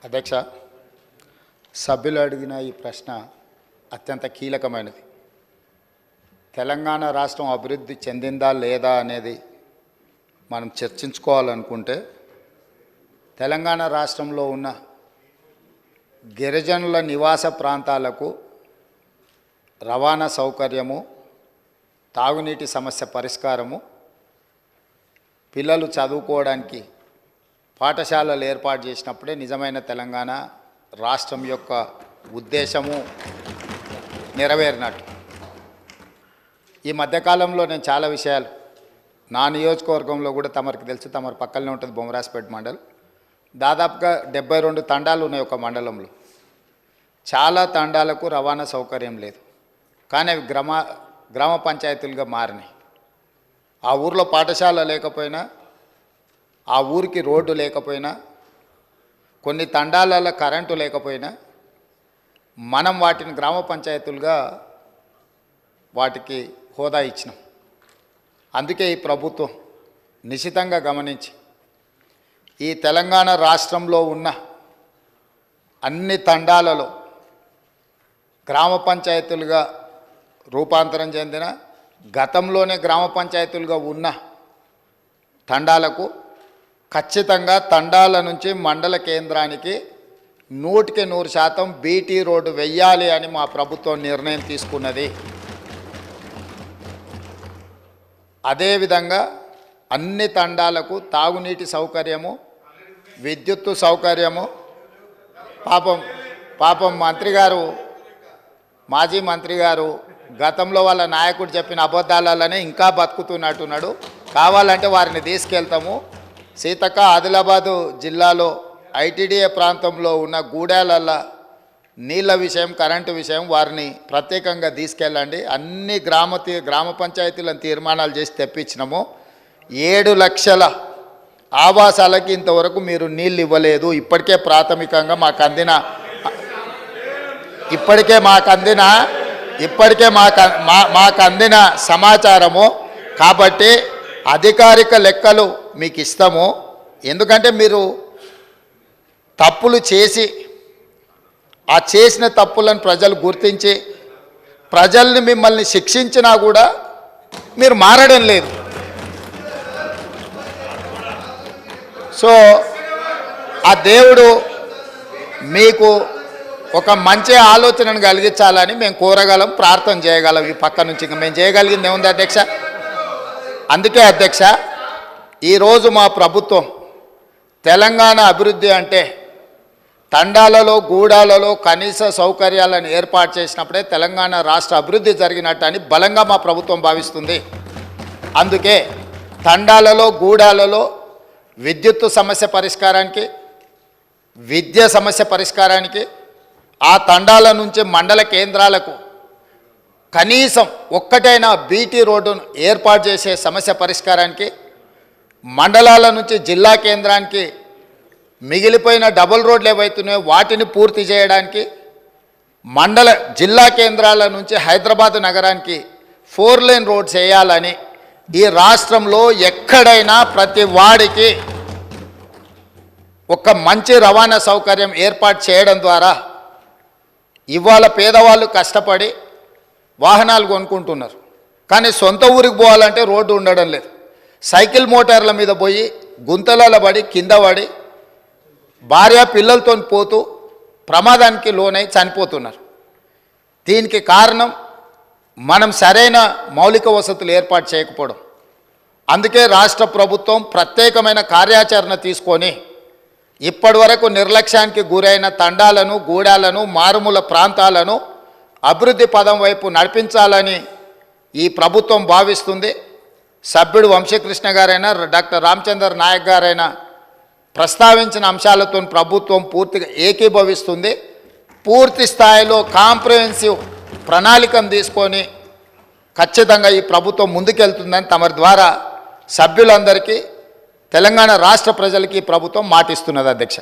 అధ్యక్ష, సభ్యులు అడిగిన ఈ ప్రశ్న అత్యంత కీలకమైనది. తెలంగాణ రాష్ట్రం అభివృద్ధి చెందిందా లేదా అనేది మనం చర్చించుకోవాలనుకుంటే తెలంగాణ రాష్ట్రంలో ఉన్న గిరిజనుల నివాస ప్రాంతాలకు రవాణా సౌకర్యము, తాగునీటి సమస్య పరిష్కారము, పిల్లలు చదువుకోవడానికి పాఠశాలలు ఏర్పాటు చేసినప్పుడే నిజమైన తెలంగాణ రాష్ట్రం యొక్క ఉద్దేశము నెరవేరినట్టు. ఈ మధ్యకాలంలో నేను చాలా విషయాలు నా నియోజకవర్గంలో కూడా తమరికి తెలుసు, తమరి పక్కనే ఉంటుంది బొమ్మరాజపేట మండలం. దాదాపుగా 72 తండాలు ఉన్నాయి ఒక మండలంలో. చాలా తండాలకు రవాణా సౌకర్యం లేదు, కానీ అవి గ్రామ పంచాయతీలుగా మారినాయి. ఆ ఊర్లో పాఠశాల లేకపోయినా, ఆ ఊరికి రోడ్డు లేకపోయినా, కొన్ని తండాలలో కరెంటు లేకపోయినా మనం వాటిని గ్రామ పంచాయతీలుగా వాటికి హోదా ఇచ్చినాం. అందుకే ఈ ప్రభుత్వం నిశితంగా గమనించి ఈ తెలంగాణ రాష్ట్రంలో ఉన్న అన్ని తండాలలో గ్రామ పంచాయతీలుగా రూపాంతరం చెందిన, గతంలోనే గ్రామ పంచాయతీలుగా ఉన్న తండాలకు ఖచ్చితంగా తండాల నుంచి మండల కేంద్రానికి 100% బీటీ రోడ్డు వెయ్యాలి అని మా ప్రభుత్వం నిర్ణయం తీసుకున్నది. అదేవిధంగా అన్ని తండాలకు తాగునీటి సౌకర్యము, విద్యుత్తు సౌకర్యము. పాపం మంత్రి గారు, మాజీ మంత్రి గారు గతంలో వాళ్ళ నాయకుడు చెప్పిన అబద్ధాలనే ఇంకా బతుకుతున్నట్టున్నాడు. కావాలంటే వారిని తీసుకెళ్తాము. సీతక్క, ఆదిలాబాదు జిల్లాలో ఐటీడీఏ ప్రాంతంలో ఉన్న గూడాలల్ల నీళ్ళ విషయం, కరెంటు విషయం వారిని ప్రత్యేకంగా తీసుకెళ్ళండి. అన్ని గ్రామ పంచాయతీలను తీర్మానాలు చేసి తెప్పించినాము. 7 లక్షల ఆవాసాలకి ఇంతవరకు మీరు నీళ్ళు ఇవ్వలేదు. ఇప్పటికే ప్రాథమికంగా మాకు అందిన సమాచారము. కాబట్టి అధికారిక లెక్కలు మీకు ఇస్తాము. ఎందుకంటే మీరు తప్పులు చేసి ఆ చేసిన తప్పులను ప్రజలు గుర్తించి ప్రజల్ని మిమ్మల్ని శిక్షించినా కూడా మీరు మారడం లేదు. సో ఆ దేవుడు మీకు ఒక మంచి ఆలోచనను కలిగించాలని మేము కోరగలం, ప్రార్థన చేయగలం. ఈ పక్క నుంచి ఇంకా మేము చేయగలిగింది ఏముంది అధ్యక్ష? అందుకే అధ్యక్ష, ఈరోజు మా ప్రభుత్వం తెలంగాణ అభివృద్ధి అంటే తండాలలో, గూడాలలో కనీస సౌకర్యాలను ఏర్పాటు చేసినప్పుడే తెలంగాణ రాష్ట్ర అభివృద్ధి జరిగినట్టు అని బలంగా మా ప్రభుత్వం భావిస్తుంది. అందుకే తండాలలో, గూడాలలో విద్యుత్తు సమస్య పరిష్కారానికి, విద్య సమస్య పరిష్కారానికి, ఆ తండాల నుంచి మండల కేంద్రాలకు కనీసం ఒక్కటైనా బీటీ రోడ్డును ఏర్పాటు చేసే సమస్య పరిష్కారానికి, మండలాల నుంచి జిల్లా కేంద్రానికి మిగిలిపోయిన డబుల్ రోడ్లు ఏవైతున్నాయో వాటిని పూర్తి చేయడానికి, జిల్లా కేంద్రాల నుంచి హైదరాబాద్ నగరానికి 4 లేన్ రోడ్స్ వేయాలని ఈ రాష్ట్రంలో ఎక్కడైనా ప్రతి వాడికి ఒక మంచి రవాణా సౌకర్యం ఏర్పాటు చేయడం ద్వారా ఇవాళ పేదవాళ్ళు కష్టపడి వాహనాలు కొనుక్కుంటున్నారు, కానీ సొంత ఊరికి పోవాలంటే రోడ్డు ఉండడం లేదు. సైకిల్ మోటార్ల మీద పోయి గుంతలలో పడి కింద పడి భార్య పిల్లలతో పోతూ ప్రమాదానికి లోనై చనిపోతున్నారు. దీనికి కారణం మనం సరైన మౌలిక వసతులు ఏర్పాటు చేయకపోవడం. అందుకే రాష్ట్ర ప్రభుత్వం ప్రత్యేకమైన కార్యాచరణ తీసుకొని ఇప్పటి వరకు నిర్లక్ష్యానికి గురైన తండాలను, గూడాలను, మారుమూల ప్రాంతాలను అభివృద్ధి పదం వైపు నడిపించాలని ఈ ప్రభుత్వం భావిస్తుంది. సభ్యుడు వంశీకృష్ణ గారైనా, డాక్టర్ రామచంద్ర నాయక్ గారైనా ప్రస్తావించిన అంశాలతో ప్రభుత్వం పూర్తిగా ఏకీభవిస్తుంది. పూర్తి స్థాయిలో కాంప్రహెన్సివ్ ప్రణాళికను తీసుకొని ఖచ్చితంగా ఈ ప్రభుత్వం ముందుకెళ్తుందని తమరి ద్వారా సభ్యులందరికీ, తెలంగాణ రాష్ట్ర ప్రజలకి ప్రభుత్వం మాటిస్తున్నది అధ్యక్ష.